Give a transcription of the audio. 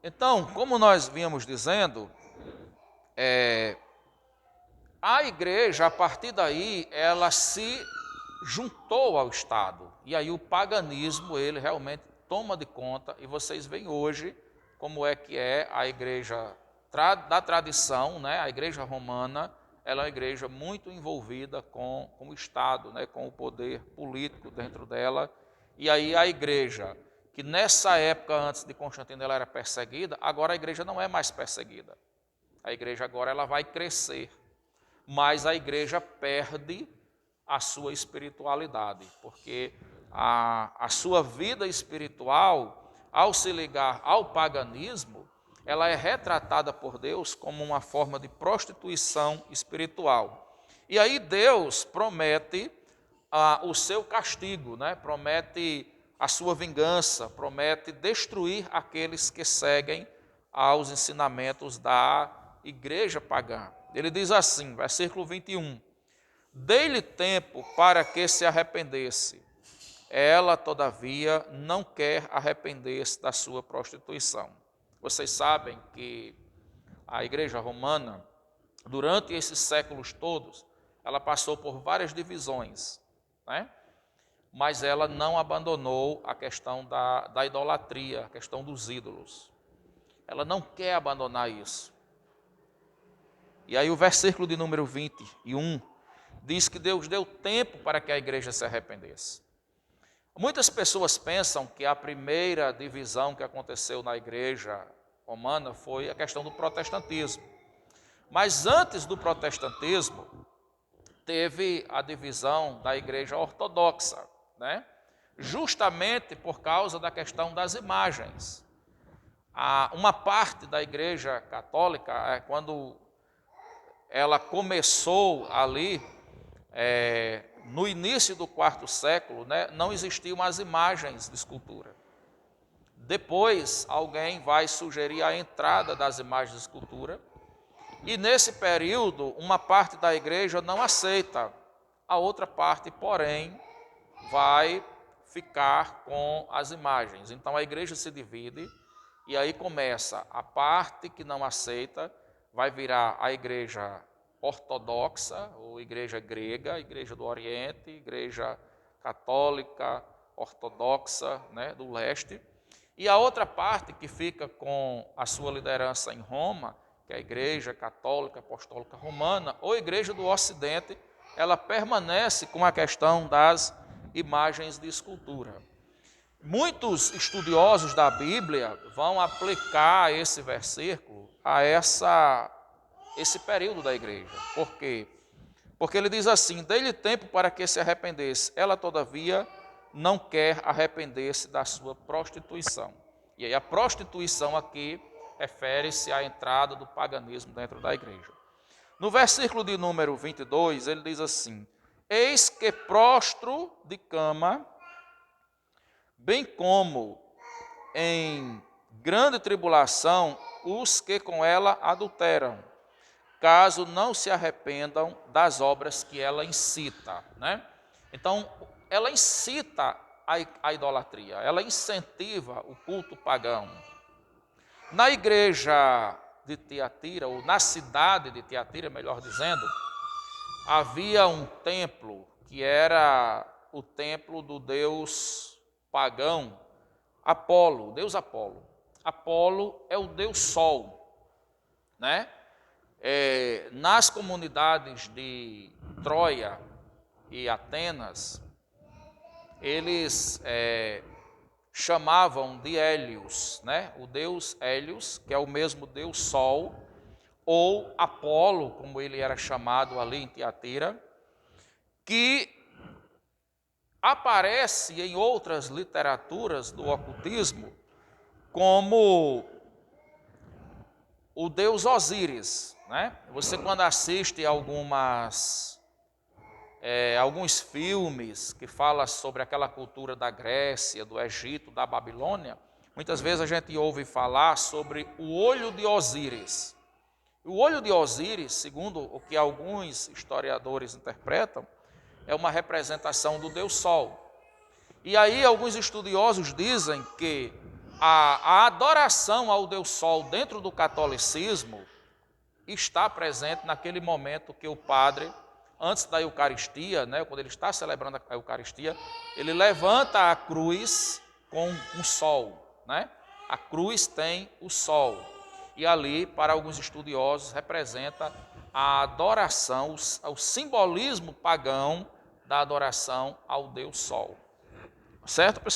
Então, como nós vínhamos dizendo, a igreja, a partir daí, ela se juntou ao Estado. E aí o paganismo, ele realmente toma de conta, e vocês veem hoje como é que é a igreja da tradição, né? A igreja romana, ela é uma igreja muito envolvida com o Estado, né? Com o poder político dentro dela. E aí a igreja, que nessa época, antes de Constantino, ela era perseguida, agora a igreja não é mais perseguida. A igreja agora ela vai crescer, mas a igreja perde a sua espiritualidade, porque a sua vida espiritual, ao se ligar ao paganismo, ela é retratada por Deus como uma forma de prostituição espiritual. E aí Deus promete o seu castigo, né? Promete a sua vingança, promete destruir aqueles que seguem aos ensinamentos da igreja pagã. Ele diz assim, versículo 21, dei-lhe tempo para que se arrependesse. Ela, todavia, não quer arrepender-se da sua prostituição. Vocês sabem que a igreja romana, durante esses séculos todos, ela passou por várias divisões, né? Mas ela não abandonou a questão da idolatria, a questão dos ídolos. Ela não quer abandonar isso. E aí o versículo de número 21 diz que Deus deu tempo para que a igreja se arrependesse. Muitas pessoas pensam que a primeira divisão que aconteceu na igreja romana foi a questão do protestantismo. Mas antes do protestantismo, teve a divisão da igreja ortodoxa, né? Justamente por causa da questão das imagens. Uma parte da igreja católica, quando ela começou ali, no início do quarto século, né, não existiam as imagens de escultura. Depois, alguém vai sugerir a entrada das imagens de escultura, e nesse período, uma parte da igreja não aceita, a outra parte, porém, vai ficar com as imagens. Então, a igreja se divide, e aí começa a parte que não aceita, vai virar a igreja ortodoxa, ou igreja grega, igreja do Oriente, igreja católica, ortodoxa, né, do leste. E a outra parte que fica com a sua liderança em Roma, que é a igreja católica apostólica romana, ou igreja do Ocidente, ela permanece com a questão das imagens de escultura. Muitos estudiosos da Bíblia vão aplicar esse versículo a esse período da igreja. Por quê? Porque ele diz assim, dê-lhe tempo para que se arrependesse. Ela, todavia, não quer arrepender-se da sua prostituição. E aí a prostituição aqui refere-se à entrada do paganismo dentro da igreja. No versículo de número 22, ele diz assim, eis que prostro de cama, bem como em grande tribulação os que com ela adulteram, caso não se arrependam das obras que ela incita, né? Então, ela incita a idolatria, ela incentiva o culto pagão. Na igreja de Tiatira, ou na cidade de Tiatira, melhor dizendo, havia um templo que era o templo do deus pagão Apolo, deus Apolo. Apolo é o deus Sol, né? Nas comunidades de Troia e Atenas, eles chamavam de Hélios, né? O deus Hélios, que é o mesmo deus Sol, ou Apolo, como ele era chamado ali em Tiatira, que aparece em outras literaturas do ocultismo como o deus Osíris, né? Você, quando assiste alguns filmes que falam sobre aquela cultura da Grécia, do Egito, da Babilônia, muitas vezes a gente ouve falar sobre o olho de Osíris. O olho de Osíris, segundo o que alguns historiadores interpretam, é uma representação do Deus Sol. E aí alguns estudiosos dizem que a adoração ao Deus Sol dentro do catolicismo está presente naquele momento que o padre, antes da Eucaristia, né, quando ele está celebrando a Eucaristia, ele levanta a cruz com um sol, né? A cruz tem o sol. E ali, para alguns estudiosos, representa a adoração, o simbolismo pagão da adoração ao Deus Sol. Certo, pessoal?